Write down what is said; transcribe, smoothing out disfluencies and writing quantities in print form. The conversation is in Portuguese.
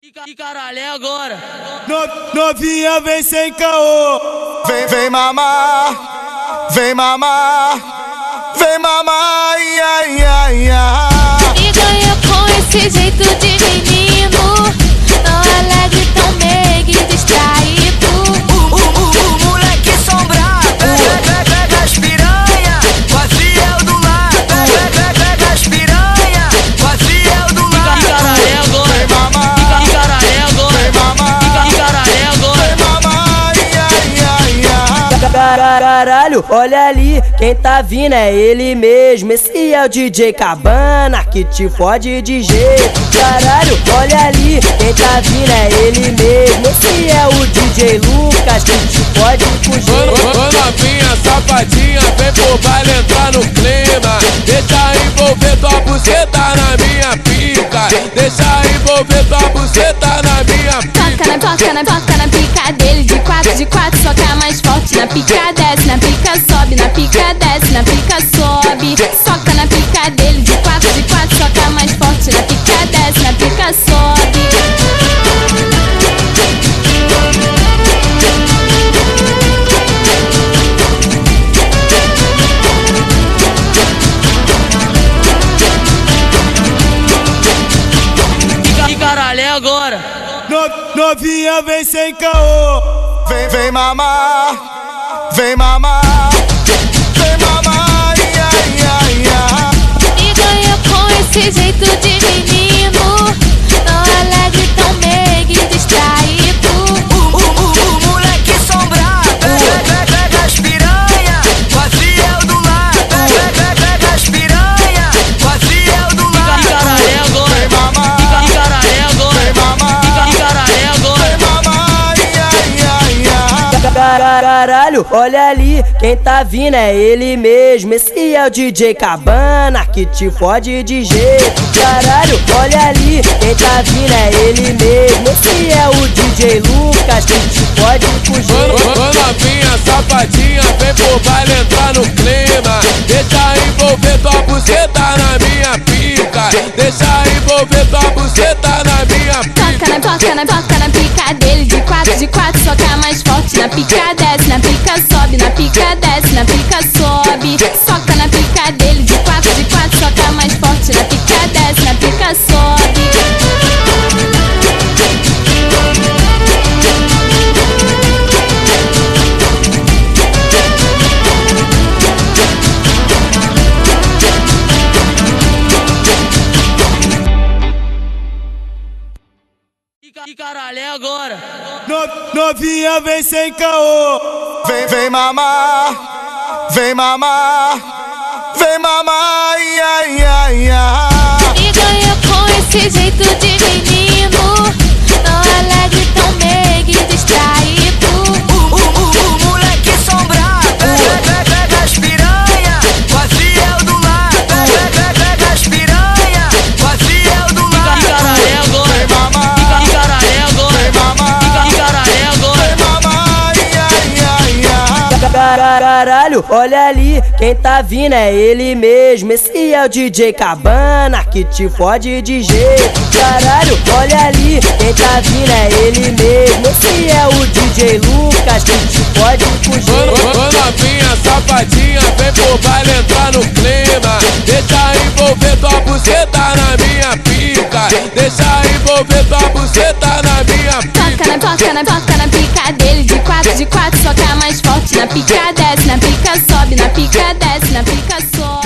E caralho, é agora. Novinha vem sem caô. Vem mamar, vem mamar, vem mamar, ia, ia, ia. Me ganha com esse jeito de menino, tão alegre, tão meigo e distraído. O moleque sombrado, pega as piranha, vazia o do lado. Pega as piranha, vazia o do lado. E caralho, é agora. Vem mamar, E caralho, é agora. vem mamar, E caralho, é agora. vem mamar, ia, ia, ia. Caralho, olha ali, quem tá vindo é ele mesmo. Esse é o DJ Cabana que te fode de jeito. Caralho, olha ali, quem tá vindo é ele mesmo. Esse é o DJ Lucas que te fode com jeito. Ô novinha, safadinha, vem pro baile entrar no clima. Deixa envolver tua buceta na minha pica. Deixa envolver tua buceta na minha pica. Toca na pica dele, de quatro, soca mais forte. Na pica desce, na pica sobe, na pica desce, na pica sobe. Soca na pica dele, de quatro, soca mais forte. Na pica desce, na pica sobe. E caralho, é agora. Novinha vem sem caô. Vem mamar, vem mamar, vem mamar, ia, ia, ia. Me ganha com esse jeito de menino, tão alegre, tão meigo e distraído. O moleque sombrado, pega as piranha, vazia o do lado. Pega as piranha, vazia o do lado. E caralho, é agora. Vem mamar, E caralho, é agora. vem mamar, E caralho, é agora. vem mamar, ia, ia, ia. Caralho, olha ali, quem tá vindo é ele mesmo. Esse é o DJ Cabana que te fode de jeito. Caralho, olha ali, quem tá vindo é ele mesmo. Esse é o DJ Lucas que te fode com jeito. Ô novinha, safadinha, vem pro baile entrar no clima. Deixa envolver tua buceta na minha pica. Deixa envolver tua buceta na minha pica. Toca na pica dele, de quatro, soca mais forte. Na pica desce, na pica sobe, na pica desce, na pica sobe. Soca na pica dele, de quatro, soca mais forte. Na pica desce, na pica sobe. E caralho, é agora. Novinha vem sem caô. Vem mamar, vem mamar, vem mamar, ia, ia, ia. Me ganha com esse jeito de menino, tão alegre, tão meigo e distraído. O moleque sombrado, pega as piranha, vazia o do lado. Pega as piranha, vazia o do lado. E caralho, é agora. Vem mamar, E caralho, é agora. vem mamar, E caralho, é agora. vem mamar, ia, ia, ia. Caralho, olha ali, quem tá vindo é ele mesmo. Esse é o DJ Cabana que te fode de jeito. Caralho, olha ali, quem tá vindo é ele mesmo. Esse é o DJ Lucas que te fode com jeito. Ô novinha, safadinha, vem pro baile entrar no clima. Deixa envolver tua buceta na minha pica. Deixa envolver tua buceta na minha pica. Toca na pica dele, de quatro, soca mais forte. Na pica desce, na pica sobe, na pica desce, na pica sobe.